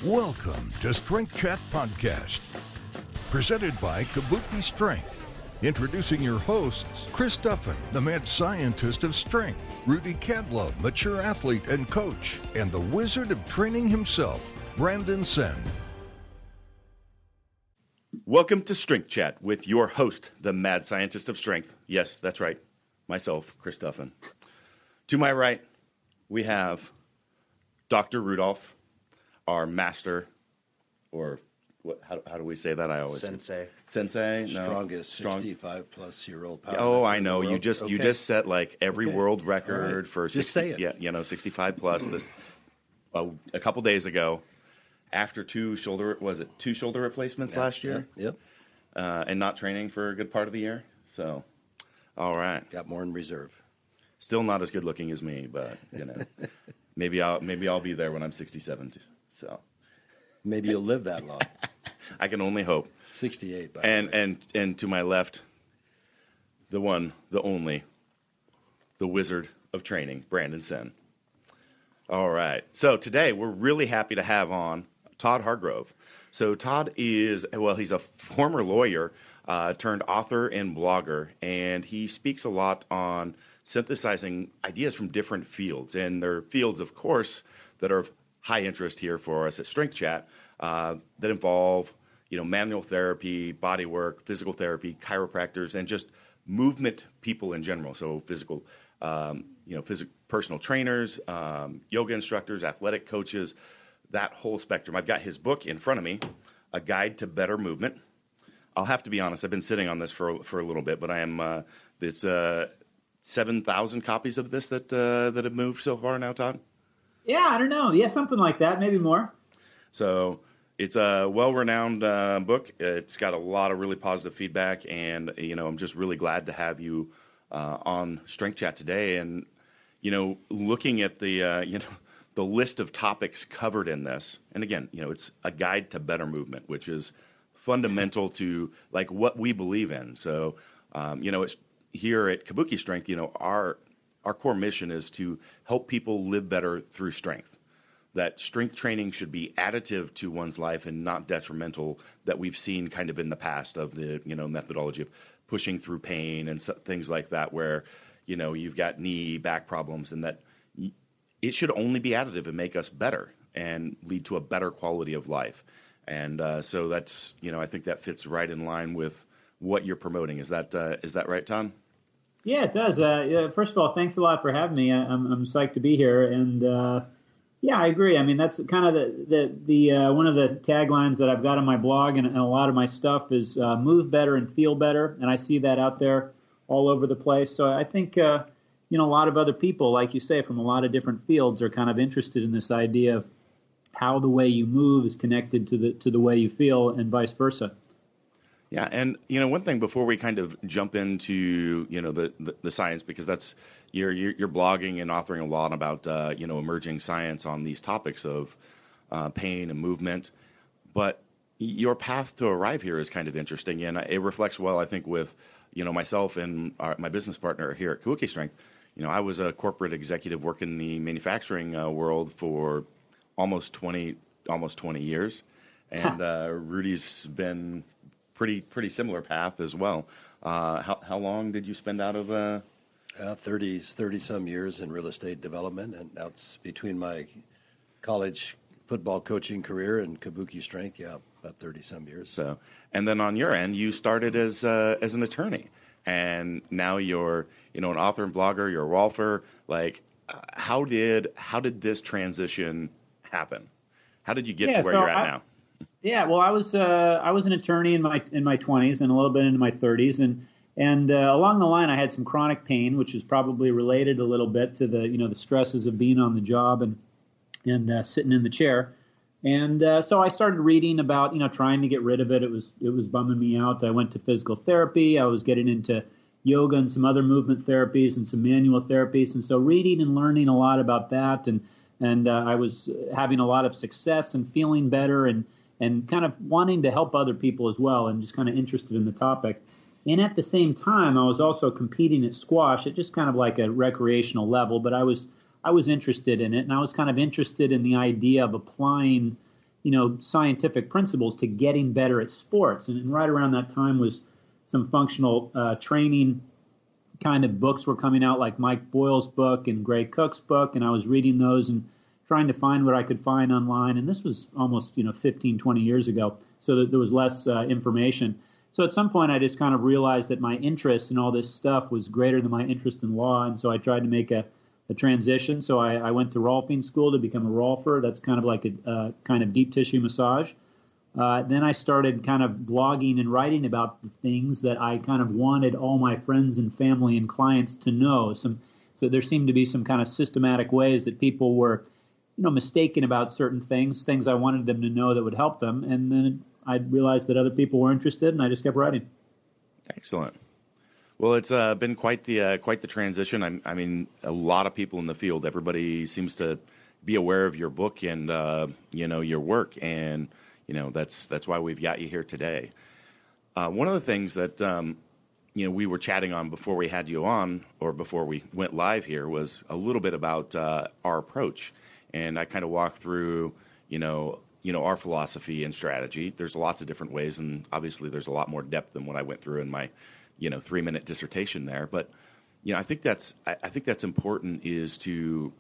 Welcome to Strength Chat Podcast, presented by Kabuki Strength. Introducing your hosts, Chris Duffin, the mad scientist of strength, Rudy Cadlow, mature athlete and coach, and the wizard of training himself, Brandon Sen. Welcome to Strength Chat with your host, the mad scientist of strength. Yes, that's right, myself, Chris Duffin. To my right, we have Dr. Rudolph, our master, or what? How do we say that? I always Sensei. Sensei. No. Strongest 65-plus-year-old power. Oh, I know. You just set like every world record for just 60, say it. 65 plus. This a couple days ago, after two shoulder replacements last year. Yep. And not training for a good part of the year. So, all right. Got more in reserve. Still not as good looking as me, but maybe I'll be there when I'm 67. So maybe you'll live that long. I can only hope. 68, by and the way. and to my left, the one, the only, the wizard of training, Brandon Sen. All right. So today we're really happy to have on Todd Hargrove. So Todd he's a former lawyer turned author and blogger, and he speaks a lot on synthesizing ideas from different fields. And they're fields, of course, that are of high interest here for us at Strength Chat that involve, manual therapy, body work, physical therapy, chiropractors, and just movement people in general. So physical, personal trainers, yoga instructors, athletic coaches, that whole spectrum. I've got his book in front of me, A Guide to Better Movement. I'll have to be honest, I've been sitting on this for a little bit, but I am it's 7,000 copies of this that have moved so far now, Todd? Yeah, I don't know. Yeah, something like that, maybe more. So it's a well-renowned book. It's got a lot of really positive feedback, and I'm just really glad to have you on Strength Chat today. And looking at the the list of topics covered in this, and again, it's a guide to better movement, which is fundamental to like what we believe in. So, it's here at Kabuki Strength. Our core mission is to help people live better through strength. That strength training should be additive to one's life and not detrimental. That we've seen kind of in the past of the methodology of pushing through pain and things like that, where you've got knee, back problems, and that it should only be additive and make us better and lead to a better quality of life. And so that's, I think that fits right in line with what you're promoting. Is that right, Tom? Yeah, it does. First of all, thanks a lot for having me. I'm psyched to be here. And I agree. I mean, that's kind of the one of the taglines that I've got on my blog and a lot of my stuff is move better and feel better. And I see that out there all over the place. So I think, a lot of other people, like you say, from a lot of different fields are kind of interested in this idea of how the way you move is connected to the way you feel and vice versa. Yeah, and one thing before we kind of jump into the science, because that's you're blogging and authoring a lot about emerging science on these topics of pain and movement, but your path to arrive here is kind of interesting, and it reflects well, I think, with myself and my business partner here at Kabuki Strength. I was a corporate executive working in the manufacturing world for almost 20 years, and Rudy's been pretty similar path as well. How long did you spend out of? 30 some years in real estate development, and that's between my college football coaching career and Kabuki Strength. Yeah, about 30 some years. So, and then on your end, you started as an attorney, and now you're an author and blogger. You're a Rolfer. Like, how did this transition happen? How did you get to where you're at now? Yeah, well, I was an attorney in my 20s and a little bit into my 30s, and along the line I had some chronic pain, which is probably related a little bit to the stresses of being on the job and sitting in the chair, and so I started reading about trying to get rid of it. It was bumming me out. I went to physical therapy. I was getting into yoga and some other movement therapies and some manual therapies, and so reading and learning a lot about that, and I was having a lot of success and feeling better and kind of wanting to help other people as well, and just kind of interested in the topic. And at the same time, I was also competing at squash at just kind of like a recreational level, but I was interested in it, and I was kind of interested in the idea of applying scientific principles to getting better at sports. And right around that time was some functional training kind of books were coming out, like Mike Boyle's book and Gray Cook's book, and I was reading those and trying to find what I could find online. And this was almost 15, 20 years ago, so that there was less information. So at some point I just kind of realized that my interest in all this stuff was greater than my interest in law, and so I tried to make a transition. So I went to Rolfing school to become a Rolfer. That's kind of like a kind of deep tissue massage. Then I started kind of blogging and writing about the things that I kind of wanted all my friends and family and clients to know. So there seemed to be some kind of systematic ways that people were, mistaken about certain things I wanted them to know that would help them. And then I realized that other people were interested, and I just kept writing. Excellent. Well, it's been quite the transition. I mean, a lot of people in the field, everybody seems to be aware of your book and your work, and that's why we've got you here today. One of the things that we were chatting on before we had you on, or before we went live here, was a little bit about our approach, and I kind of walked through our philosophy and strategy. There's lots of different ways, and obviously there's a lot more depth than what I went through in my 3-minute dissertation there. But I think that's important, is to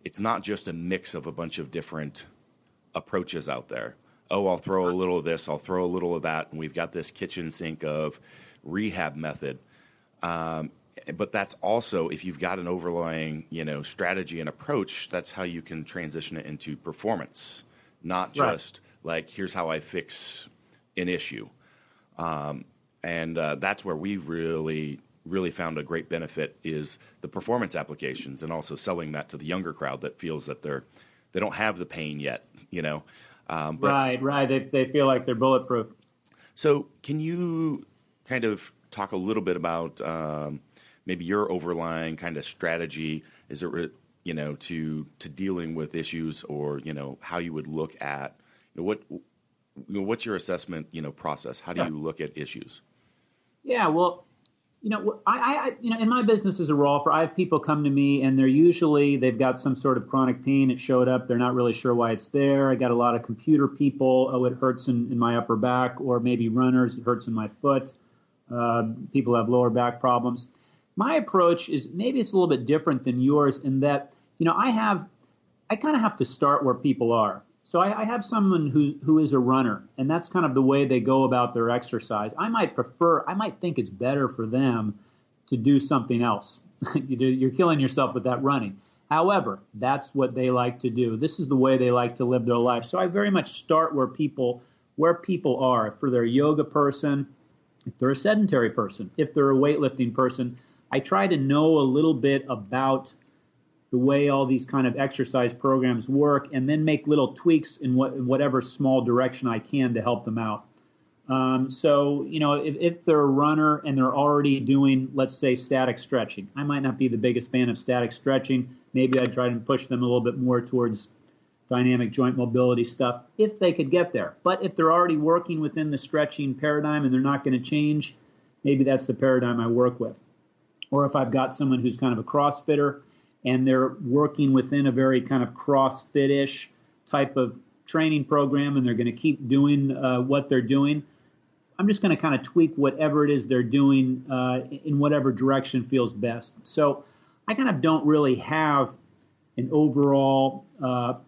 it's not just a mix of a bunch of different approaches out there. Oh, I'll throw a little of this, I'll throw a little of that, and we've got this kitchen sink of rehab method. But that's also, if you've got an overlying, strategy and approach, that's how you can transition it into performance, not just like, here's how I fix an issue. And that's where we really found a great benefit, is the performance applications, and also selling that to the younger crowd that feels that they don't have the pain yet, Right. They feel like they're bulletproof. So can you kind of talk a little bit about maybe your overlying kind of strategy? Is it to dealing with issues, or how you would look at what's your assessment process? How do you look at issues? Yeah, well, I in my business as a Rolfer, I have people come to me, and they've got some sort of chronic pain. It showed up. They're not really sure why it's there. I got a lot of computer people. Oh, it hurts in my upper back, or maybe runners. It hurts in my foot. People have lower back problems. My approach is, maybe it's a little bit different than yours, in that, I kind of have to start where people are. So I have someone who is a runner, and that's kind of the way they go about their exercise. I might think it's better for them to do something else. You're killing yourself with that running. However, that's what they like to do. This is the way they like to live their life. So I very much start where people are. If they're a yoga person, if they're a sedentary person, if they're a weightlifting person, I try to know a little bit about the way all these kind of exercise programs work, and then make little tweaks in whatever small direction I can to help them out. So, if they're a runner and they're already doing, let's say, static stretching, I might not be the biggest fan of static stretching. Maybe I'd try to push them a little bit more towards dynamic joint mobility stuff, if they could get there. But if they're already working within the stretching paradigm and they're not going to change, maybe that's the paradigm I work with. Or if I've got someone who's kind of a CrossFitter, and they're working within a very kind of CrossFit-ish type of training program, and they're going to keep doing what they're doing, I'm just going to kind of tweak whatever it is they're doing in whatever direction feels best. So I kind of don't really have an overall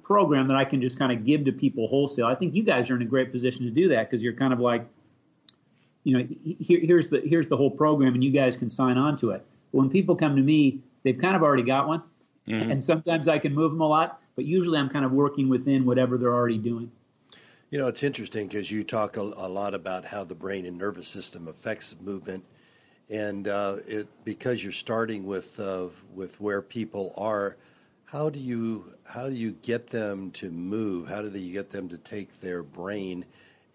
program that I can just kind of give to people wholesale. I think you guys are in a great position to do that, because you're kind of like, here's the whole program, and you guys can sign on to it. But when people come to me, they've kind of already got one, and sometimes I can move them a lot, but usually I'm kind of working within whatever they're already doing. It's interesting, because you talk a lot about how the brain and nervous system affects movement, and because you're starting with where people are, how do you get them to move? How do you get them to take their brain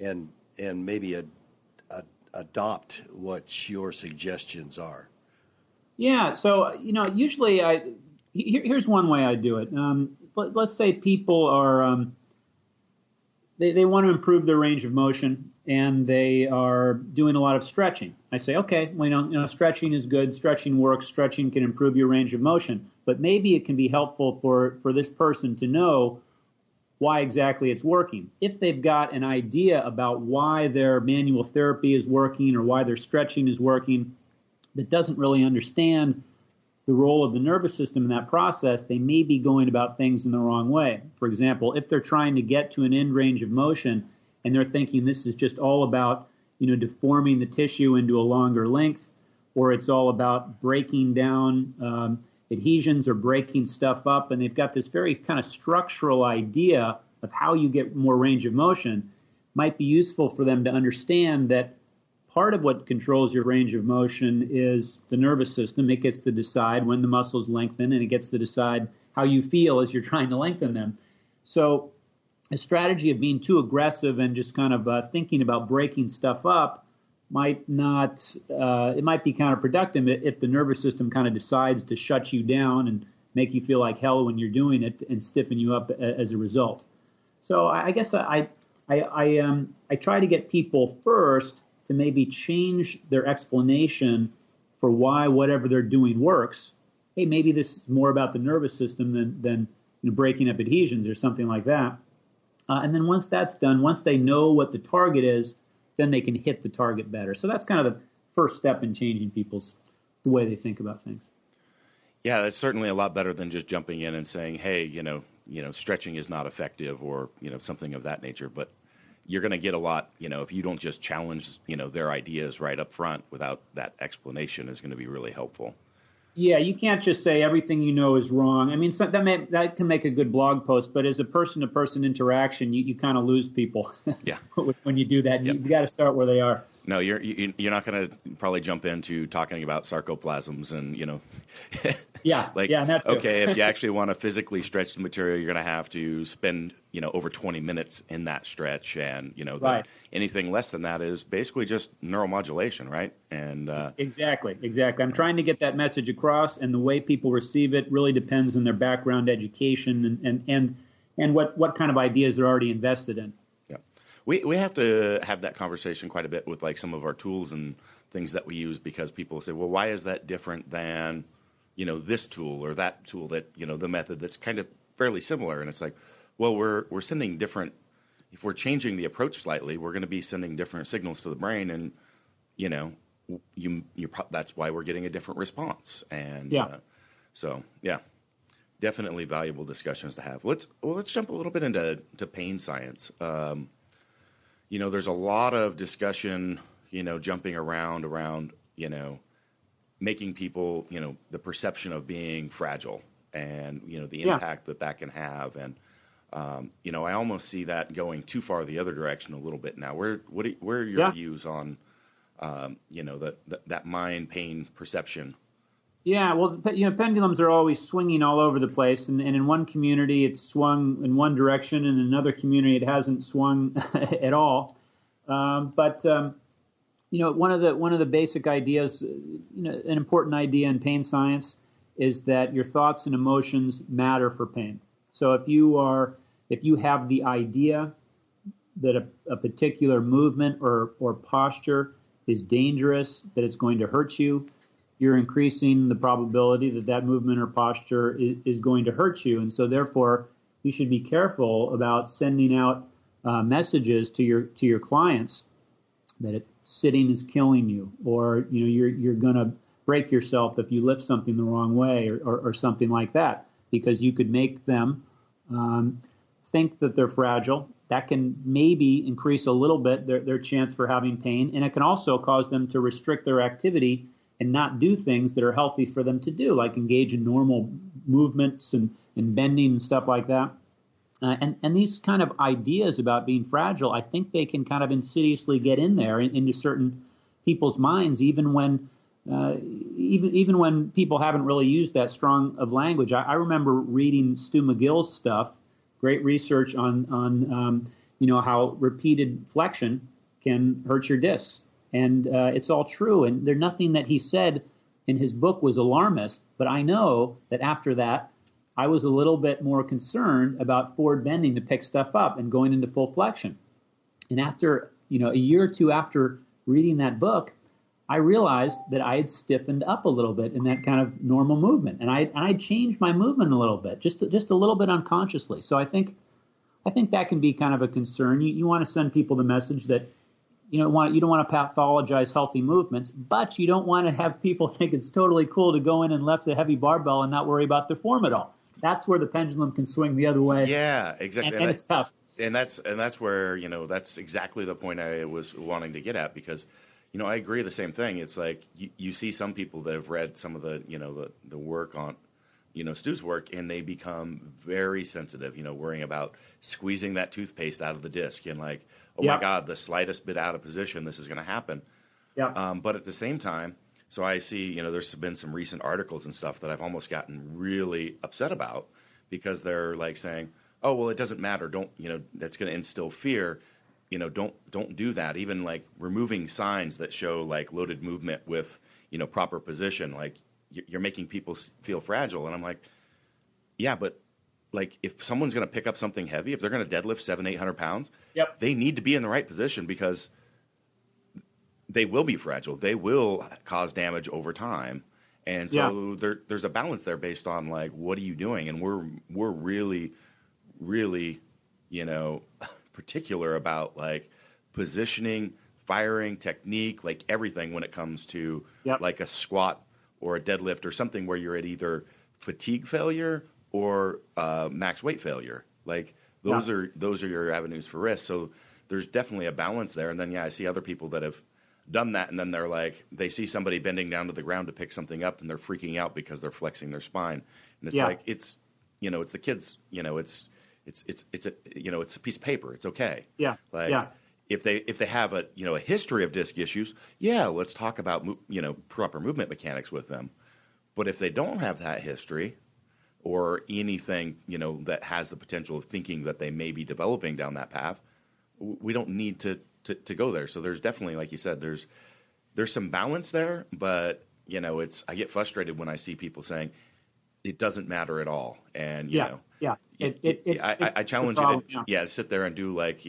and maybe adopt what your suggestions are? Yeah, so usually here's one way I do it. Let's say people are they want to improve their range of motion, and they are doing a lot of stretching. I say, okay, well, stretching is good. Stretching works. Stretching can improve your range of motion, but maybe it can be helpful for this person to know why exactly it's working. If they've got an idea about why their manual therapy is working or why their stretching is working that doesn't really understand the role of the nervous system in that process, they may be going about things in the wrong way. For example, if they're trying to get to an end range of motion and they're thinking this is just all about, deforming the tissue into a longer length, or it's all about breaking down adhesions or breaking stuff up, and they've got this very kind of structural idea of how you get more range of motion, might be useful for them to understand that part of what controls your range of motion is the nervous system. It gets to decide when the muscles lengthen, and it gets to decide how you feel as you're trying to lengthen them. So a strategy of being too aggressive and just kind of thinking about breaking stuff up might not, it might be counterproductive if the nervous system kind of decides to shut you down and make you feel like hell when you're doing it and stiffen you up as a result. So I guess I try to get people first to maybe change their explanation for why whatever they're doing works. Hey, maybe this is more about the nervous system than breaking up adhesions or something like that. And then once that's done, once they know what the target is, then they can hit the target better. So that's kind of the first step in changing the way they think about things. Yeah, that's certainly a lot better than just jumping in and saying, hey, stretching is not effective or, something of that nature. But you're going to get a lot, if you don't just challenge, their ideas right up front without that explanation is going to be really helpful. Yeah, you can't just say everything you know is wrong. I mean, that can make a good blog post, but as a person-to-person interaction, you kind of lose people. Yeah. When you do that. Yep. You got to start where they are. No, you're not going to probably jump into talking about sarcoplasms and Yeah, that too. Okay, if you actually want to physically stretch the material, you're going to have to spend over 20 minutes in that stretch, and right. Anything less than that is basically just neuromodulation, right? And exactly. I'm trying to get that message across, and the way people receive it really depends on their background, education, and what kind of ideas they're already invested in. We have to have that conversation quite a bit with like some of our tools and things that we use, because people say, well, why is that different than, this tool or that tool that, the method that's kind of fairly similar? And it's like, well, we're sending different, if we're changing the approach slightly, we're going to be sending different signals to the brain, and, that's why we're getting a different response. And definitely valuable discussions to have. Let's jump a little bit into pain science. There's a lot of discussion, jumping around, making people, the perception of being fragile and, the impact that can have. And, I almost see that going too far the other direction a little bit now. Where are your views on, that mind pain perception? Yeah, well, pendulums are always swinging all over the place, and in one community it's swung in one direction, and in another community it hasn't swung at all. But one of the basic ideas, an important idea in pain science is that your thoughts and emotions matter for pain. So if you have the idea that a particular movement or posture is dangerous, that it's going to hurt you, you're increasing the probability that movement or posture is going to hurt you. And so therefore, you should be careful about sending out messages to your clients that sitting is killing you, or you're going to break yourself if you lift something the wrong way, or something like that, because you could make them think that they're fragile. That can maybe increase a little bit their chance for having pain, and it can also cause them to restrict their activity and not do things that are healthy for them to do, like engage in normal movements and bending and stuff like that. And these kind of ideas about being fragile, I think they can kind of insidiously get in there into certain people's minds, even when people haven't really used that strong of language. I remember reading Stu McGill's stuff, great research on how repeated flexion can hurt your discs. And it's all true. And there's nothing that he said in his book was alarmist. But I know that after that, I was a little bit more concerned about forward bending to pick stuff up and going into full flexion. And after, a year or two after reading that book, I realized that I had stiffened up a little bit in that kind of normal movement. And I changed my movement a little bit, just a little bit unconsciously. So I think I think that can be kind of a concern. You want to send people the message that you don't want to pathologize healthy movements, but you don't want to have people think it's totally cool to go in and lift a heavy barbell and not worry about their form at all. That's where the pendulum can swing the other way. Yeah, exactly. And it's tough. And that's where, that's exactly the point I was wanting to get at, because, I agree the same thing. It's like you see some people that have read some of the, the work on, Stu's work, and they become very sensitive, worrying about squeezing that toothpaste out of the disc and like, oh my God, the slightest bit out of position, this is going to happen. Yeah. But at the same time, so I see, there's been some recent articles and stuff that I've almost gotten really upset about, because they're like saying, oh, well, it doesn't matter. Don't, that's going to instill fear. Don't do that. Even like removing signs that show like loaded movement with, proper position, like you're making people feel fragile. And I'm like, yeah, but like if someone's going to pick up something heavy, if they're going to deadlift 700-800 pounds, they need to be in the right position, because they will be fragile. They will cause damage over time. And so there's a balance there based on like, what are you doing? And we're really, really, particular about like positioning, firing, technique, like everything when it comes to like a squat or a deadlift or something where you're at either fatigue failure or max weight failure. Like those are your avenues for risk. So there's definitely a balance there. And then I see other people that have done that, and then they're like, they see somebody bending down to the ground to pick something up, and they're freaking out because they're flexing their spine. And it's like, it's the kids, it's a piece of paper. It's okay. Yeah. If they have a history of disc issues, let's talk about proper movement mechanics with them. But if they don't have that history or anything that has the potential of thinking that they may be developing down that path, we don't need to go there. So there's definitely, like you said, there's some balance there. But I get frustrated when I see people saying it doesn't matter at all. And I challenge you to sit there and do like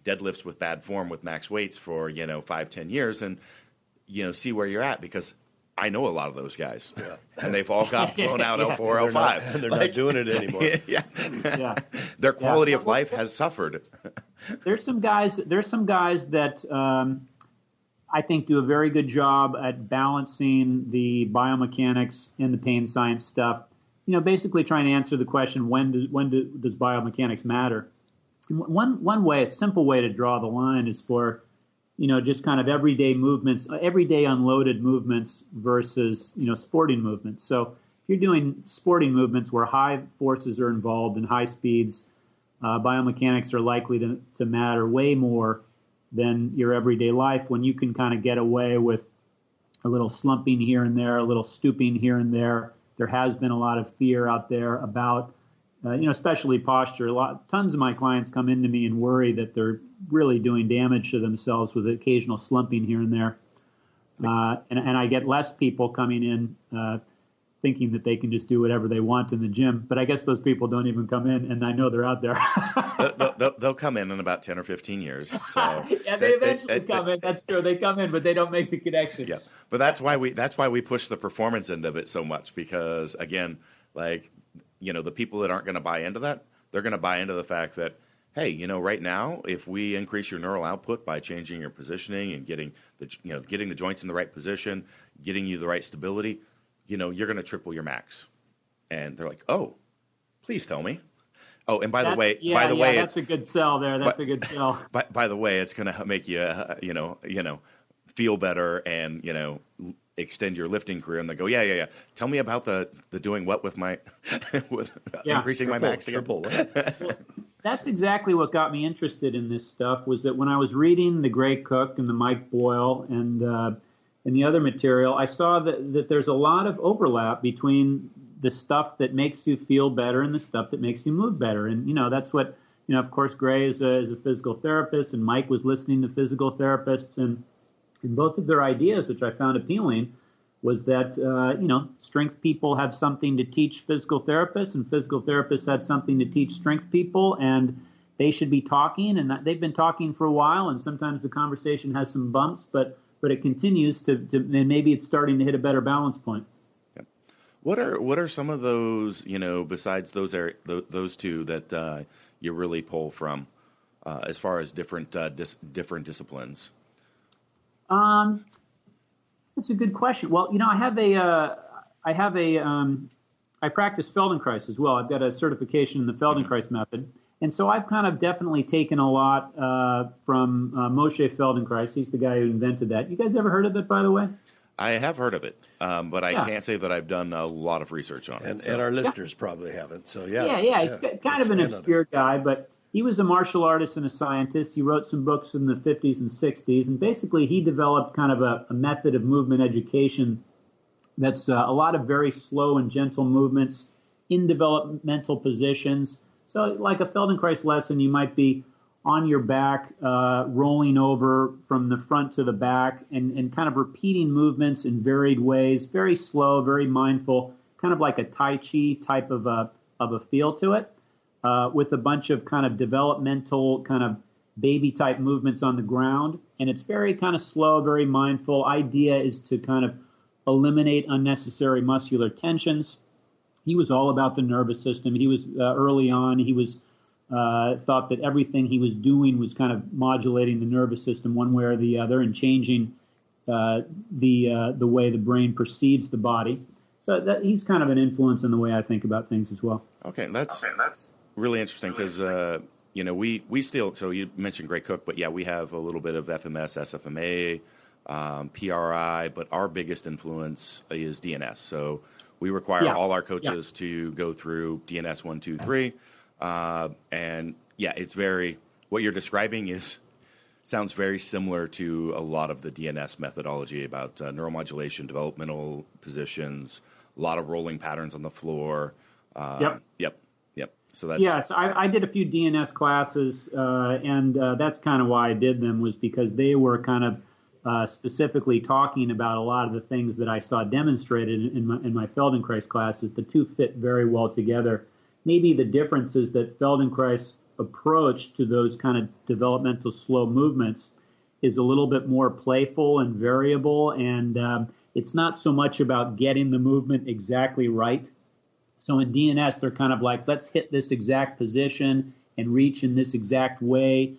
deadlifts with bad form with max weights for 5-10 years and see where you're at, because I know a lot of those guys, and they've all got blown out L4, L5, and they're not doing it anymore. Their quality of life has suffered. There's some guys that I think do a very good job at balancing the biomechanics and the pain science stuff. Basically trying to answer the question, when does biomechanics matter? One way, a simple way to draw the line is for just kind of everyday movements, everyday unloaded movements versus, sporting movements. So if you're doing sporting movements where high forces are involved and high speeds, biomechanics are likely to matter way more than your everyday life, when you can kind of get away with a little slumping here and there, a little stooping here and there. There has been a lot of fear out there about especially posture. Tons of my clients come into me and worry that they're really doing damage to themselves with occasional slumping here and there. And I get less people coming in thinking that they can just do whatever they want in the gym. But I guess those people don't even come in, and I know they're out there. They'll come in about 10 or 15 years. So they eventually come in. That's true. They come in, but they don't make the connection. Yeah, but that's why we push the performance end of it so much, because again, like the people that aren't going to buy into that, they're going to buy into the fact that, hey, right now, if we increase your neural output by changing your positioning and getting the joints in the right position, getting you the right stability, you're going to triple your max. And they're like, oh, please tell me. Oh, and by the way, that's a good sell there. That's a good sell. By the way, it's going to make you, feel better and, extend your lifting career. And they go, yeah. Tell me about the doing what with my, increasing my max. Triple. Well, that's exactly what got me interested in this stuff, was that when I was reading the Gray Cook and the Mike Boyle and the other material, I saw that there's a lot of overlap between the stuff that makes you feel better and the stuff that makes you move better. And, that's what, of course, Gray is a physical therapist, and Mike was listening to physical therapists, and both of their ideas, which I found appealing, was that, strength people have something to teach physical therapists, and physical therapists have something to teach strength people, and they should be talking, and they've been talking for a while, and sometimes the conversation has some bumps, but it continues to and maybe it's starting to hit a better balance point. Yeah. What are some of those, besides those two that, you really pull from as far as different disciplines? That's a good question. Well, I practice Feldenkrais as well. I've got a certification in the Feldenkrais method. And so I've kind of definitely taken a lot from Moshe Feldenkrais. He's the guy who invented that. You guys ever heard of it, by the way? I have heard of it, but I can't say that I've done a lot of research on it. And our listeners probably haven't. So He's kind of an obscure guy, but he was a martial artist and a scientist. He wrote some books in the 50s and 60s, and basically he developed kind of a method of movement education that's a lot of very slow and gentle movements in developmental positions. So like a Feldenkrais lesson, you might be on your back, rolling over from the front to the back, and kind of repeating movements in varied ways, very slow, very mindful, kind of like a Tai Chi type of a feel to it, with a bunch of kind of developmental, kind of baby type movements on the ground. And it's very kind of slow, very mindful. Idea is to kind of eliminate unnecessary muscular tensions. He was all about the nervous system. He was early on, he was thought that everything he was doing was kind of modulating the nervous system one way or the other and changing the way the brain perceives the body. So he's kind of an influence in the way I think about things as well. Okay, that's really interesting because we still, so you mentioned Gray Cook, but yeah, we have a little bit of FMS, SFMA, PRI, but our biggest influence is DNS. So we require all our coaches to go through DNS 1, 2, 3. And yeah, it's what you're describing sounds very similar to a lot of the DNS methodology about neuromodulation, developmental positions, a lot of rolling patterns on the floor. Yep. So that's so I did a few DNS classes, and that's kind of why I did them, was because they were kind of specifically talking about a lot of the things that I saw demonstrated in my Feldenkrais classes. The two fit very well together. Maybe the difference is that Feldenkrais' approach to those kind of developmental slow movements is a little bit more playful and variable, and it's not so much about getting the movement exactly right. So in DNS, they're kind of like, let's hit this exact position and reach in this exact way,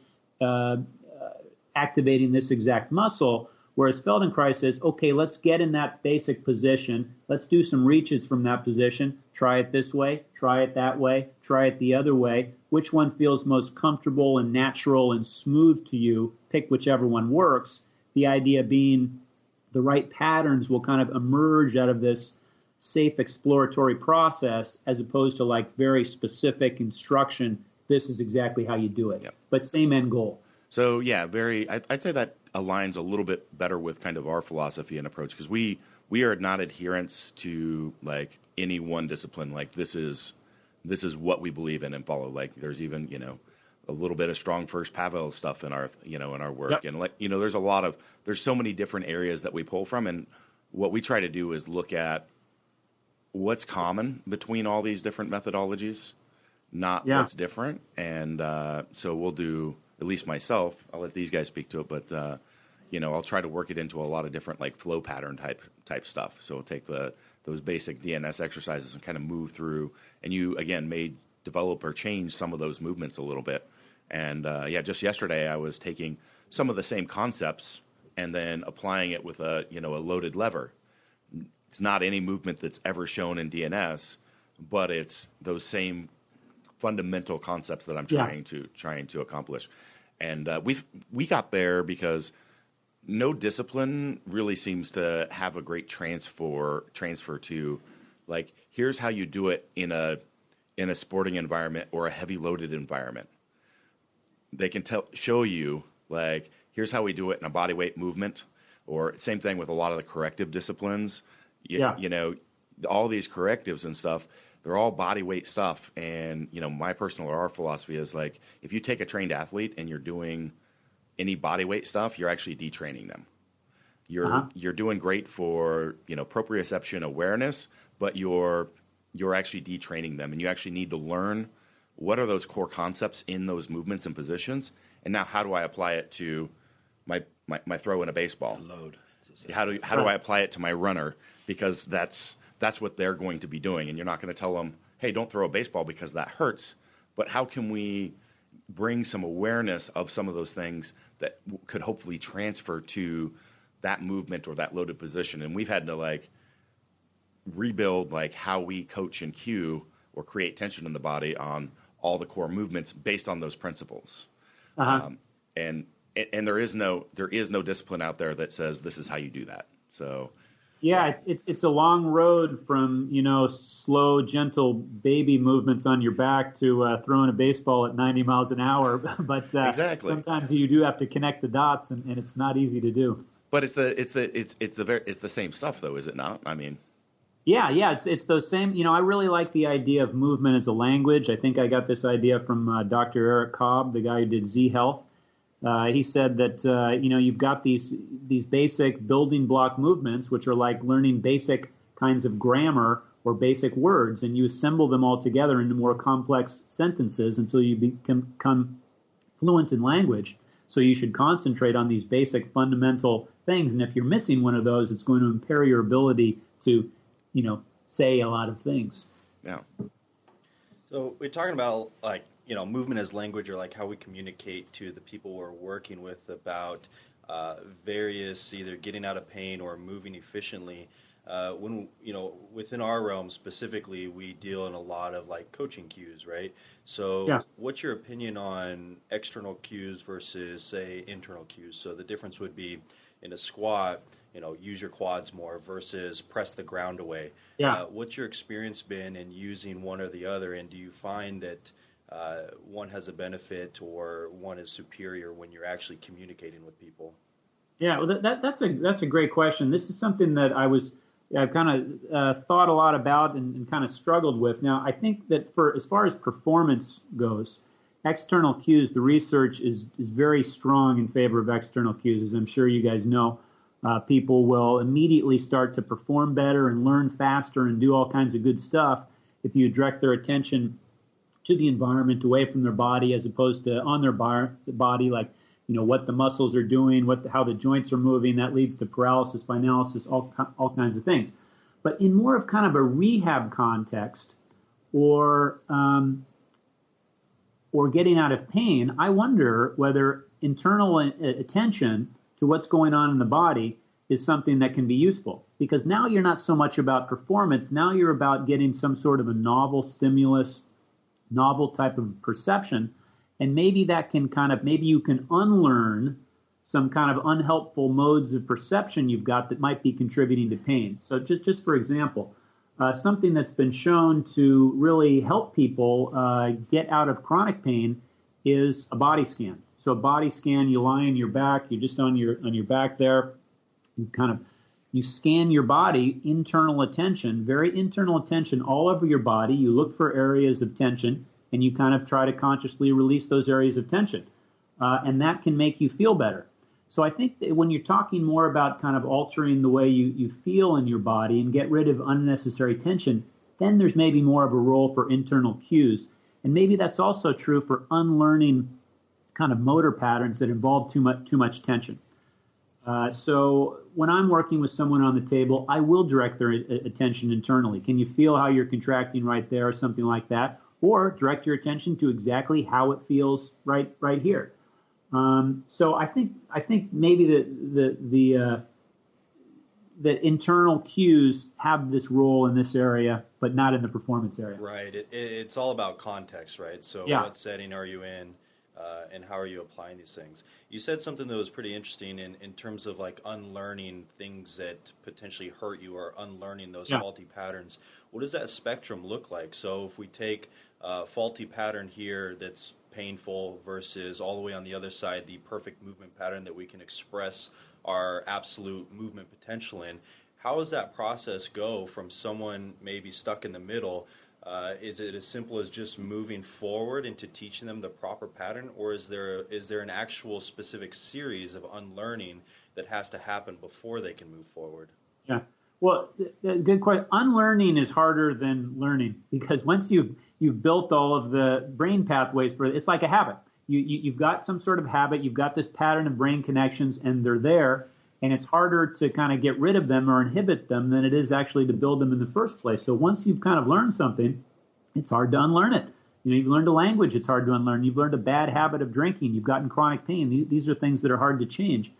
activating this exact muscle, whereas Feldenkrais says, okay, let's get in that basic position. Let's do some reaches from that position. Try it this way, try it that way, try it the other way. Which one feels most comfortable and natural and smooth to you? Pick whichever one works. The idea being the right patterns will kind of emerge out of this safe exploratory process, as opposed to like very specific instruction. This is exactly how you do it, but same end goal. So yeah, I'd say that aligns a little bit better with kind of our philosophy and approach, because we are not adherents to like any one discipline. Like this is what we believe in and follow. Like there's even a little bit of strong first Pavel stuff in our in our work, and like there's so many different areas that we pull from, and what we try to do is look at what's common between all these different methodologies, not what's different. And so we'll do, at least myself, I'll let these guys speak to it, but I'll try to work it into a lot of different like flow pattern type stuff. So we'll take those basic DNS exercises and kind of move through, and you again may develop or change some of those movements a little bit. And just yesterday I was taking some of the same concepts and then applying it with a loaded lever. It's not any movement that's ever shown in DNS, but it's those same fundamental concepts that I'm trying to accomplish. And we got there because no discipline really seems to have a great transfer to, like, here's how you do it in a sporting environment or a heavy loaded environment. They can show you, like, here's how we do it in a body weight movement, or same thing with a lot of the corrective disciplines. All these correctives and stuff, they're all body weight stuff. And, my personal or our philosophy is like, if you take a trained athlete and you're doing any body weight stuff, you're actually detraining them. You're doing great for, proprioception awareness, but you're actually detraining them. And you actually need to learn what are those core concepts in those movements and positions. And now how do I apply it to my throw in a baseball? The load. How do I apply it to my runner? Because that's what they're going to be doing, and you're not going to tell them, hey, don't throw a baseball because that hurts. but how can we bring some awareness of some of those things that could hopefully transfer to that movement or that loaded position? And we've had to like rebuild like how we coach and cue or create tension in the body on all the core movements based on those principles. And there is no discipline out there that says this is how you do that. So yeah, it's a long road from, slow, gentle baby movements on your back to throwing a baseball at 90 miles an hour. But exactly. Sometimes you do have to connect the dots, and it's not easy to do. But it's the same stuff, though, is it not? I mean, yeah, it's those same. I really like the idea of movement as a language. I think I got this idea from Dr. Eric Cobb, the guy who did Z Health. He said that you've got these basic building block movements, which are like learning basic kinds of grammar or basic words, and you assemble them all together into more complex sentences until you become fluent in language. So you should concentrate on these basic fundamental things, and if you're missing one of those, it's going to impair your ability to, say a lot of things. Yeah. So we're talking about movement as language, or like how we communicate to the people we're working with about various either getting out of pain or moving efficiently. When within our realm specifically, we deal in a lot of like coaching cues, right? So yeah. What's your opinion on external cues versus say internal cues? So the difference would be in a squat, use your quads more versus press the ground away. Yeah. What's your experience been in using one or the other, and do you find that one has a benefit or one is superior when you're actually communicating with people? Yeah, well, that's a great question. This is something that I've kind of thought a lot about and kind of struggled with. Now, I think that as far as performance goes, external cues, the research is very strong in favor of external cues, as I'm sure you guys know. People will immediately start to perform better and learn faster and do all kinds of good stuff if you direct their attention to the environment, away from their body, as opposed to on their body, like what the muscles are doing, how the joints are moving. That leads to paralysis, finalysis, all kinds of things. But in more of kind of a rehab context, or getting out of pain, I wonder whether internal attention to what's going on in the body is something that can be useful. Because now you're not so much about performance. Now you're about getting some sort of a novel stimulus, novel type of perception. And maybe that can maybe you can unlearn some kind of unhelpful modes of perception you've got that might be contributing to pain. So just for example, something that's been shown to really help people get out of chronic pain is a body scan. So a body scan, you lie on your back, you're just on your back there, you scan your body, internal attention, very internal attention all over your body. You look for areas of tension, and you kind of try to consciously release those areas of tension. And that can make you feel better. So I think that when you're talking more about kind of altering the way you feel in your body and get rid of unnecessary tension, then there's maybe more of a role for internal cues. And maybe that's also true for unlearning kind of motor patterns that involve too much tension. So when I'm working with someone on the table, I will direct their attention internally. Can you feel how you're contracting right there, or something like that? Or direct your attention to exactly how it feels right here. So I think maybe the internal cues have this role in this area, but not in the performance area. Right. It's all about context, right? So yeah. What setting are you in? And how are you applying these things? You said something that was pretty interesting in terms of like unlearning things that potentially hurt you, or unlearning those yeah. faulty patterns. What does that spectrum look like? So if we take a faulty pattern here that's painful versus all the way on the other side, the perfect movement pattern that we can express our absolute movement potential in, how does that process go from someone maybe stuck in the middle? Is it as simple as just moving forward into teaching them the proper pattern, or is there an actual specific series of unlearning that has to happen before they can move forward? Yeah. Well, good question. Unlearning is harder than learning, because once you've built all of the brain pathways for it, it's like a habit. You've got some sort of habit, you've got this pattern of brain connections, and they're there, and it's harder to kind of get rid of them or inhibit them than it is actually to build them in the first place. So once you've kind of learned something, it's hard to unlearn it. You've learned a language, it's hard to unlearn. You've learned a bad habit of drinking. You've gotten chronic pain. These are things that are hard to change.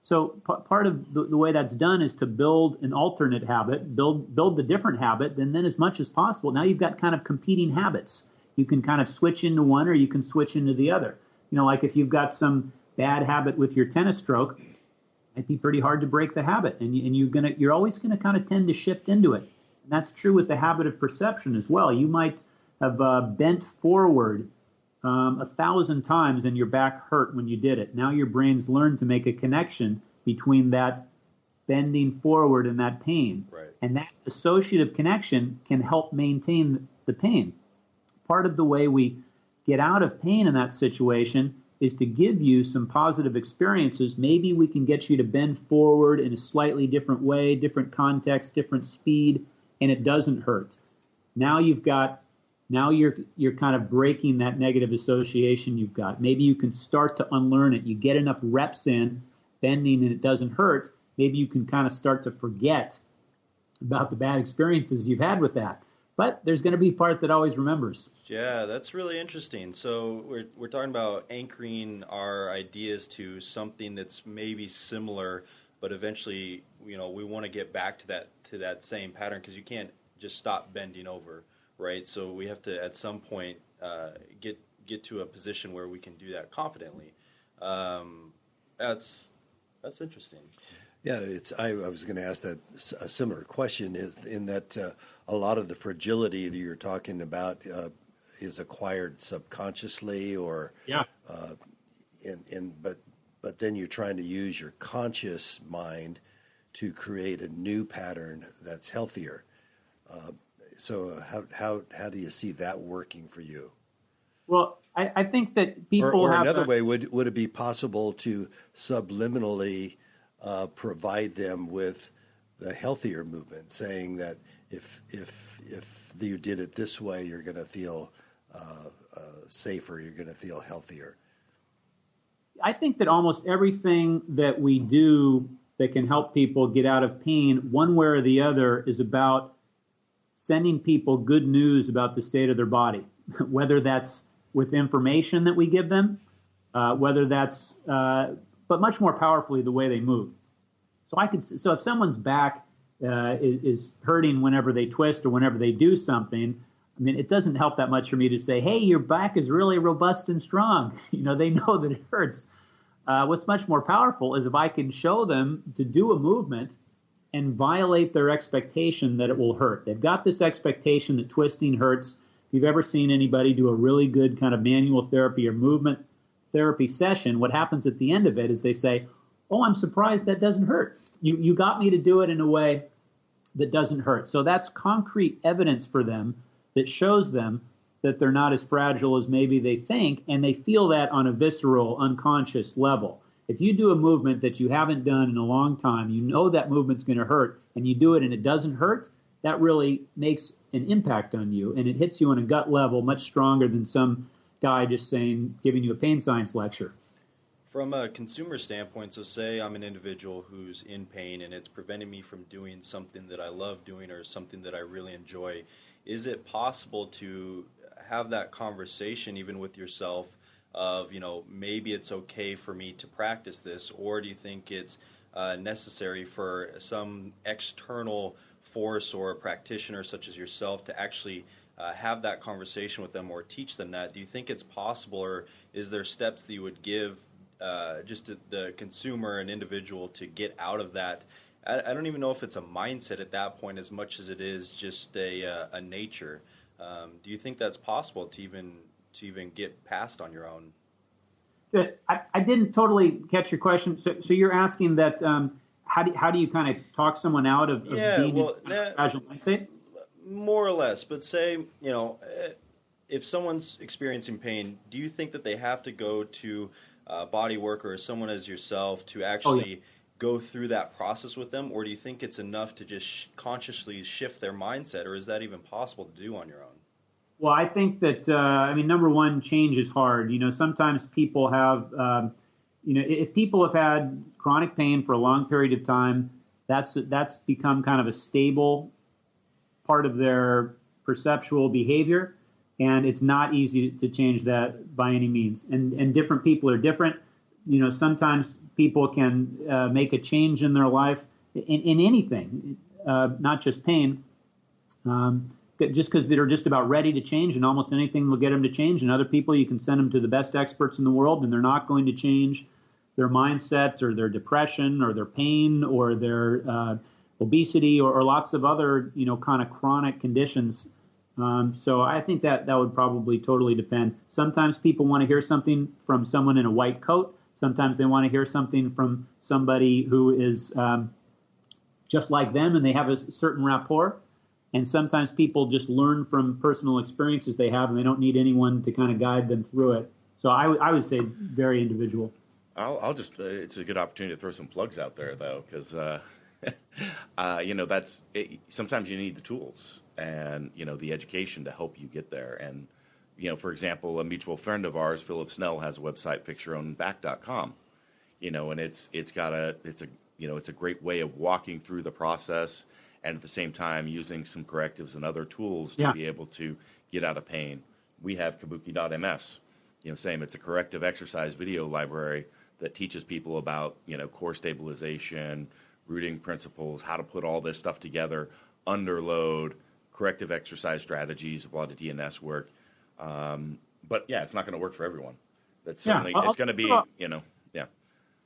So part of the way that's done is to build an alternate habit, build the different habit, and then as much as possible, now you've got kind of competing habits. You can kind of switch into one or you can switch into the other. Like if you've got some bad habit with your tennis stroke, it'd be pretty hard to break the habit, and you're always gonna kind of tend to shift into it. And that's true with the habit of perception as well. You might have bent forward 1,000 times and your back hurt when you did it. Now your brain's learned to make a connection between that bending forward and that pain. Right. And that associative connection can help maintain the pain. Part of the way we get out of pain in that situation is to give you some positive experiences. Maybe we can get you to bend forward in a slightly different way, different context, different speed, and it doesn't hurt. Now you're kind of breaking that negative association you've got. Maybe you can start to unlearn it. You get enough reps in bending and it doesn't hurt. Maybe you can kind of start to forget about the bad experiences you've had with that. But there's going to be a part that always remembers. Yeah, that's really interesting. So we're talking about anchoring our ideas to something that's maybe similar, but eventually, we want to get back to that same pattern, because you can't just stop bending over. Right, so we have to at some point get to a position where we can do that confidently. That's interesting. Yeah, I was going to ask that a similar question, is in that a lot of the fragility that you're talking about is acquired subconsciously, or but then you're trying to use your conscious mind to create a new pattern that's healthier. So how do you see that working for you? Well, I think that people or have another way, would it be possible to subliminally provide them with the healthier movement, saying that if you did it this way, you're going to feel safer, you're going to feel healthier? I think that almost everything that we do that can help people get out of pain, one way or the other, is about sending people good news about the state of their body, whether that's with information that we give them, whether that's, but much more powerfully, the way they move. So if someone's back is hurting whenever they twist or whenever they do something, it doesn't help that much for me to say, hey, your back is really robust and strong. They know that it hurts. What's much more powerful is if I can show them to do a movement and violate their expectation that it will hurt. They've got this expectation that twisting hurts. If you've ever seen anybody do a really good kind of manual therapy or movement therapy session, what happens at the end of it is they say, oh, I'm surprised that doesn't hurt. You got me to do it in a way that doesn't hurt. So that's concrete evidence for them that shows them that they're not as fragile as maybe they think, and they feel that on a visceral, unconscious level. If you do a movement that you haven't done in a long time, you know that movement's going to hurt, and you do it and it doesn't hurt, that really makes an impact on you, and it hits you on a gut level much stronger than some guy just giving you a pain science lecture. From a consumer standpoint, so say I'm an individual who's in pain and it's preventing me from doing something that I love doing or something that I really enjoy, is it possible to have that conversation even with yourself of, maybe it's okay for me to practice this, or do you think it's necessary for some external force or a practitioner such as yourself to actually have that conversation with them or teach them that? Do you think it's possible, or is there steps that you would give just to the consumer and individual to get out of that? I don't even know if it's a mindset at that point as much as it is just a nature. Do you think that's possible to even get past on your own? Good. I didn't totally catch your question. So you're asking that how do you kind of talk someone out of being in a fragile mindset? More or less. But say, if someone's experiencing pain, do you think that they have to go to Bodyworker or someone as yourself to actually go through that process with them? Or do you think it's enough to just consciously shift their mindset, or is that even possible to do on your own? Well, I think that, number one, change is hard. Sometimes people have, if people have had chronic pain for a long period of time, that's become kind of a stable part of their perceptual behavior. and it's not easy to change that by any means. And different people are different. Sometimes people can make a change in their life in anything, not just pain, just because they're just about ready to change, and almost anything will get them to change. And other people, you can send them to the best experts in the world, and they're not going to change their mindset or their depression or their pain or their obesity or lots of other, kind of chronic conditions. So I think that would probably totally depend. Sometimes people want to hear something from someone in a white coat. Sometimes they want to hear something from somebody who is just like them and they have a certain rapport. And sometimes people just learn from personal experiences they have, and they don't need anyone to kind of guide them through it. So I would say very individual. I'll just it's a good opportunity to throw some plugs out there, though, because that's sometimes you need the tools and the education to help you get there. And for example, a mutual friend of ours, Philip Snell, has a website, fixyourownback.com. And it's a great way of walking through the process, and at the same time using some correctives and other tools to be able to get out of pain. We have kabuki.ms, same. It's a corrective exercise video library that teaches people about, core stabilization, rooting principles, how to put all this stuff together under load, corrective exercise strategies, a lot of DNS work. But yeah, it's not going to work for everyone. That's certainly, it's going to be,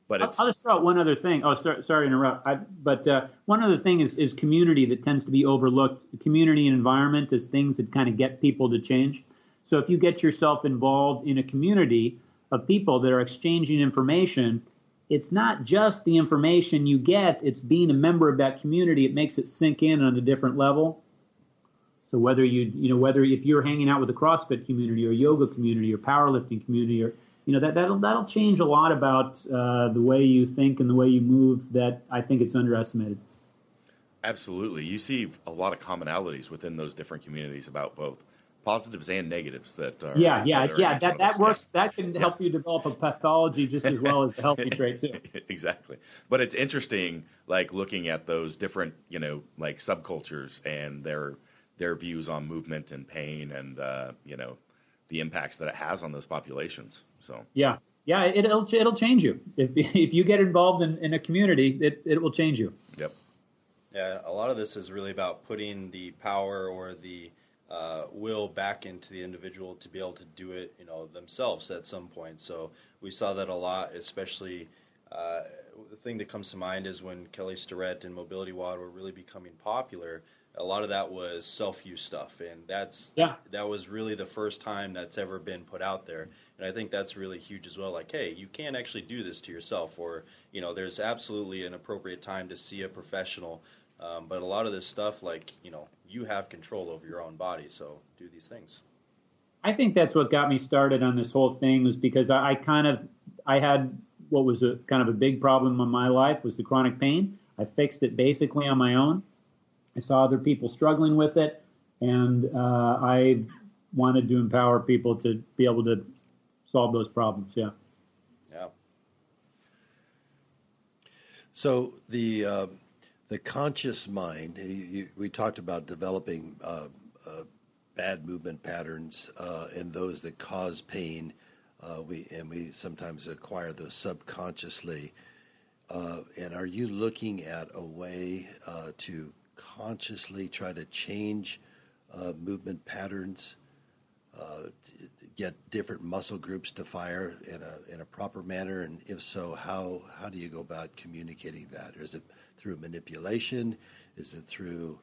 But I'll just throw out one other thing. Oh, sorry to interrupt. But one other thing is community that tends to be overlooked. Community and environment is things that kind of get people to change. So if you get yourself involved in a community of people that are exchanging information, it's not just the information you get, it's being a member of that community. It makes it sink in on a different level. So whether if you're hanging out with a CrossFit community or yoga community or powerlifting community, or that'll change a lot about the way you think and the way you move. That I think it's underestimated. Absolutely, you see a lot of commonalities within those different communities about both positives and negatives. That works. Yeah. That can help you develop a pathology just as well as a healthy trait too. Exactly, but it's interesting, like looking at those different, like subcultures and their views on movement and pain and the impacts that it has on those populations. So it'll change you if you get involved in a community. It will change you. Yep. Yeah, a lot of this is really about putting the power or the will back into the individual to be able to do it, themselves at some point. So we saw that a lot, especially the thing that comes to mind is when Kelly Starrett and Mobility WOD were really becoming popular. A lot of that was self-use stuff, and that was really the first time that's ever been put out there. And I think that's really huge as well. Like, hey, you can't actually do this to yourself, or there's absolutely an appropriate time to see a professional. But a lot of this stuff, like you have control over your own body, so do these things. I think that's what got me started on this whole thing, was because I had what was a kind of a big problem in my life was the chronic pain. I fixed it basically on my own. I saw other people struggling with it, and I wanted to empower people to be able to solve those problems. Yeah. Yeah. So the conscious mind, we talked about developing bad movement patterns and those that cause pain. We sometimes acquire those subconsciously. And are you looking at a way to consciously try to change movement patterns, get different muscle groups to fire in a proper manner? And if so, how do you go about communicating that? Is it through manipulation? Is it through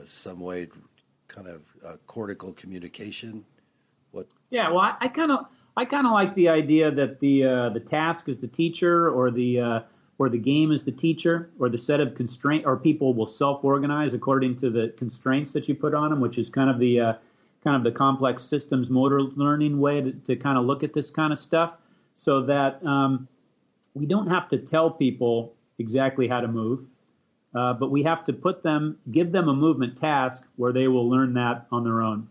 some way, kind of cortical communication? What? Yeah, well, I kind of like the idea that the task is the teacher, or the game is the teacher, or the set of constraint, or people will self-organize according to the constraints that you put on them, which is kind of the complex systems motor learning way to kind of look at this kind of stuff, so that we don't have to tell people exactly how to move, but we have to give them a movement task where they will learn that on their own.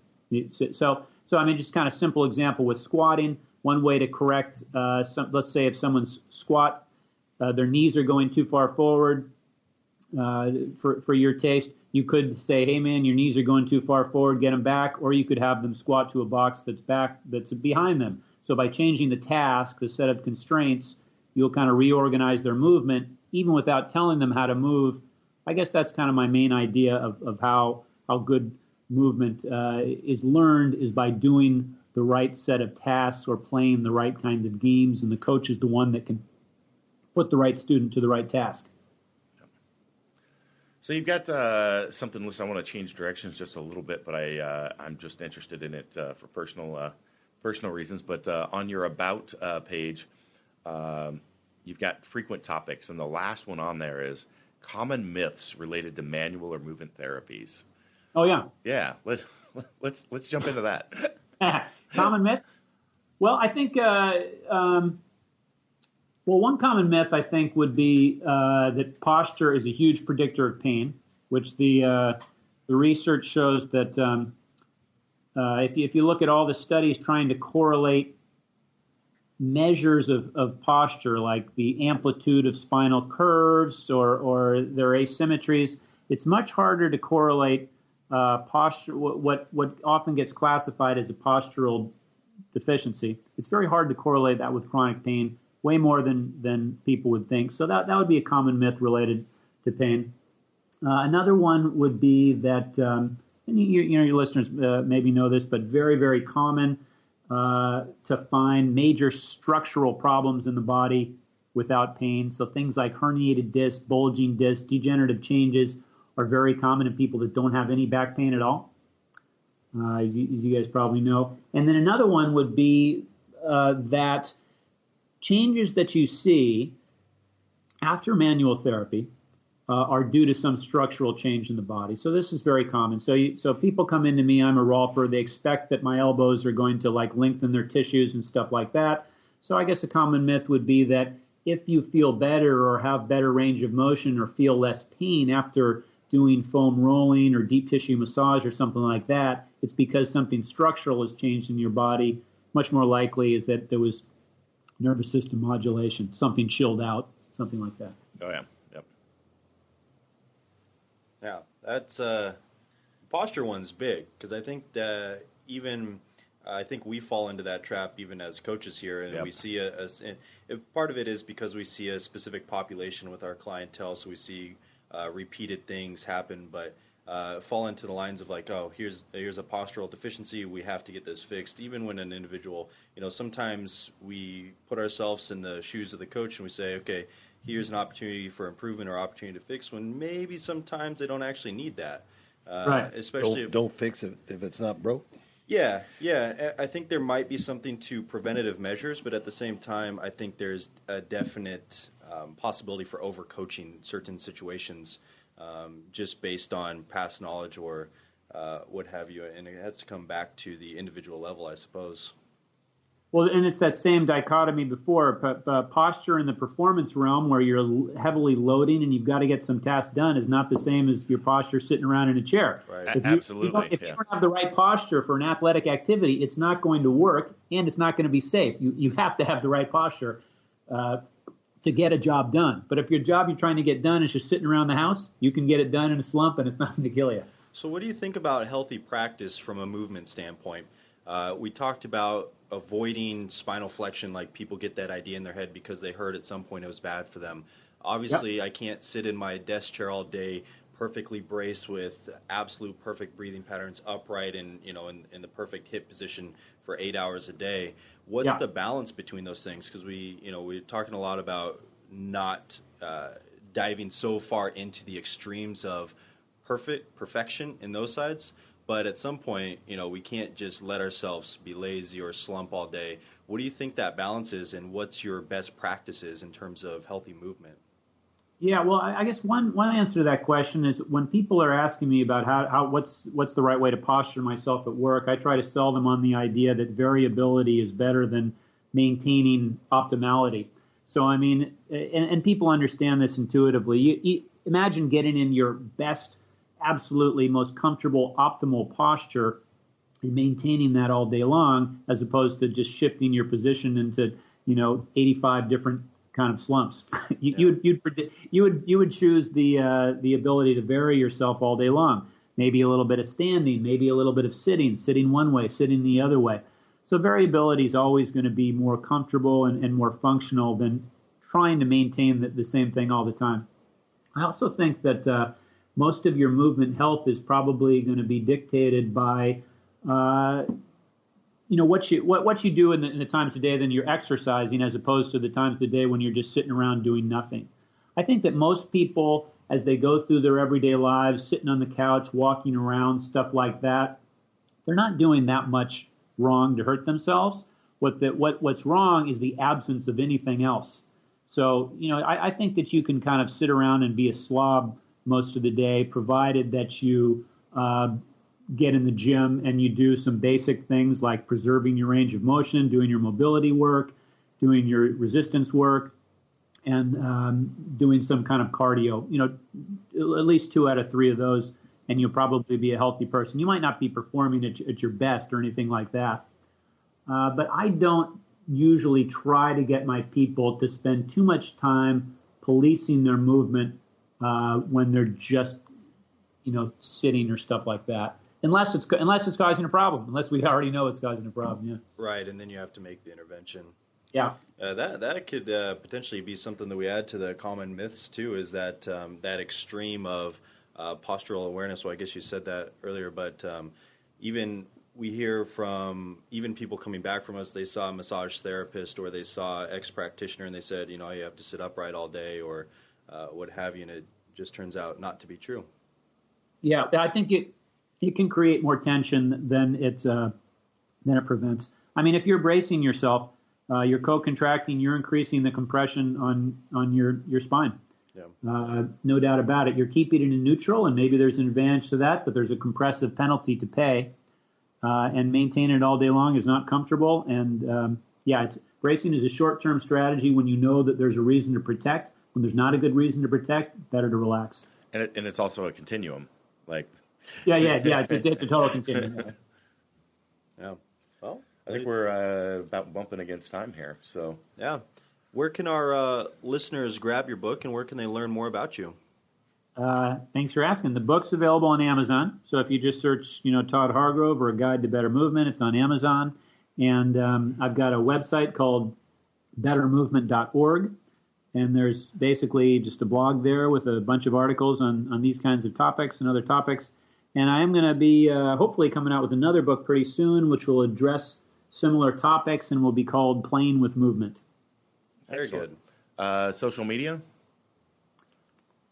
So I mean, just kind of simple example with squatting. One way to correct, let's say if someone's squat, their knees are going too far forward, for your taste. You could say, hey man, your knees are going too far forward, get them back, or you could have them squat to a box that's behind them. So by changing the task, the set of constraints, you'll kind of reorganize their movement, even without telling them how to move. I guess that's kind of my main idea of how good movement is learned, is by doing the right set of tasks or playing the right kind of games, and the coach is the one that can put the right student to the right task. So you've got something listed. I want to change directions just a little bit, but I'm just interested in it for personal reasons. But on your About page, you've got frequent topics, and the last one on there is common myths related to manual or movement therapies. Oh yeah. Yeah. Let's jump into that. Common myth? Well, I think one common myth I think would be that posture is a huge predictor of pain, which the research shows that if you look at all the studies trying to correlate measures of posture, like the amplitude of spinal curves or their asymmetries, it's much harder to correlate posture, what often gets classified as a postural deficiency. It's very hard to correlate that with chronic pain, way more than people would think. So that would be a common myth related to pain. Another one would be that, and your listeners maybe know this, but very, very common to find major structural problems in the body without pain. So things like herniated disc, bulging disc, degenerative changes are very common in people that don't have any back pain at all, as you guys probably know. And then another one would be that changes that you see after manual therapy are due to some structural change in the body. So this is very common. So people come into me, I'm a Rolfer, they expect that my elbows are going to like lengthen their tissues and stuff like that. So I guess a common myth would be that if you feel better or have better range of motion or feel less pain after doing foam rolling or deep tissue massage or something like that, it's because something structural has changed in your body. Much more likely is that there was nervous system modulation, something chilled out, something like that. Oh, yeah. Yep. Yeah, that's posture one's big, because I think that I think we fall into that trap even as coaches here, and we see part of it is because we see a specific population with our clientele, so we see repeated things happen, but fall into the lines of like, oh, here's a postural deficiency, we have to get this fixed. Even when an individual, sometimes we put ourselves in the shoes of the coach and we say, okay, here's an opportunity for improvement or opportunity to fix, when maybe sometimes they don't actually need that. Right. Especially don't fix it if it's not broke. Yeah. I think there might be something to preventative measures, but at the same time, I think there's a definite possibility for overcoaching certain situations, just based on past knowledge or what have you, and it has to come back to the individual level, I suppose. Well, and it's that same dichotomy before, posture in the performance realm where you're heavily loading and you've got to get some tasks done is not the same as your posture sitting around in a chair. Right. Absolutely. If you don't have the right posture for an athletic activity, it's not going to work and it's not going to be safe. You have to have the right posture to get a job done. But if your job you're trying to get done is just sitting around the house, you can get it done in a slump and it's not going to kill you. So what do you think about healthy practice from a movement standpoint? We talked about avoiding spinal flexion, like people get that idea in their head because they heard at some point it was bad for them. Obviously, yep. I can't sit in my desk chair all day perfectly braced with absolute perfect breathing patterns upright and in the perfect hip position for 8 hours a day. What's the balance between those things? Because we're talking a lot about not diving so far into the extremes of perfection in those sides. But at some point, we can't just let ourselves be lazy or slump all day. What do you think that balance is, and what's your best practices in terms of healthy movement? Yeah, well, I guess one answer to that question is when people are asking me about what's the right way to posture myself at work, I try to sell them on the idea that variability is better than maintaining optimality. So, I mean, and people understand this intuitively. You imagine getting in your best, absolutely most comfortable, optimal posture and maintaining that all day long, as opposed to just shifting your position into, 85 different kind of slumps. You would choose the ability to vary yourself all day long. Maybe a little bit of standing, maybe a little bit of sitting one way, sitting the other way. So variability is always going to be more comfortable and more functional than trying to maintain the same thing all the time. I also think that most of your movement health is probably going to be dictated by what you do in the times of day then you're exercising, as opposed to the times of the day when you're just sitting around doing nothing. I think that most people, as they go through their everyday lives, sitting on the couch, walking around, stuff like that, they're not doing that much wrong to hurt themselves. What's wrong is the absence of anything else. So, I think that you can kind of sit around and be a slob most of the day, provided that you get in the gym and you do some basic things like preserving your range of motion, doing your mobility work, doing your resistance work, and doing some kind of cardio. At least 2 out of 3 of those, and you'll probably be a healthy person. You might not be performing at your best or anything like that. But I don't usually try to get my people to spend too much time policing their movement when they're just, sitting or stuff like that. Unless it's causing a problem. Unless we already know it's causing a problem. Yeah. Right, and then you have to make the intervention. Yeah. That could potentially be something that we add to the common myths too. Is that that extreme of postural awareness? Well, I guess you said that earlier, but even we hear from even people coming back from us, they saw a massage therapist or they saw X practitioner and they said, you have to sit upright all day or what have you, and it just turns out not to be true. Yeah, I think it can create more tension than it prevents. I mean, if you're bracing yourself, you're co-contracting, you're increasing the compression on your spine. Yeah. No doubt about it. You're keeping it in neutral, and maybe there's an advantage to that, but there's a compressive penalty to pay. And maintaining it all day long is not comfortable. And bracing is a short-term strategy when you know that there's a reason to protect. When there's not a good reason to protect, better to relax. And it's also a continuum. Yeah. It's a total continuum. Yeah. Well, I think we're about bumping against time here. So yeah, where can our listeners grab your book, and where can they learn more about you? Thanks for asking. The book's available on Amazon. So if you just search, Todd Hargrove or A Guide to Better Movement, it's on Amazon. And I've got a website called bettermovement.org. And there's basically just a blog there with a bunch of articles on these kinds of topics and other topics. And I am going to be hopefully coming out with another book pretty soon, which will address similar topics and will be called Playing with Movement. Very good. Social media?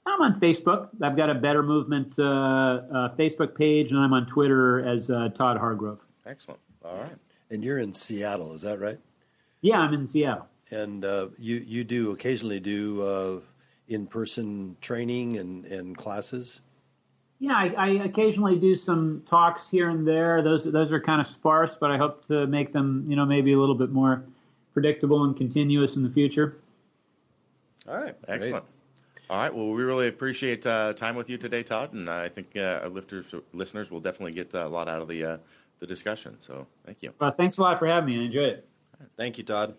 I'm on Facebook. I've got a Better Movement Facebook page, and I'm on Twitter as Todd Hargrove. Excellent. All right. And you're in Seattle, is that right? Yeah, I'm in Seattle. And you do occasionally do in-person training and classes? Yeah, I occasionally do some talks here and there. Those are kind of sparse, but I hope to make them, maybe a little bit more predictable and continuous in the future. All right. Excellent. Great. All right. Well, we really appreciate time with you today, Todd, and I think our listeners will definitely get a lot out of the discussion. So thank you. Thanks a lot for having me. I enjoyed it. Thank you, Todd.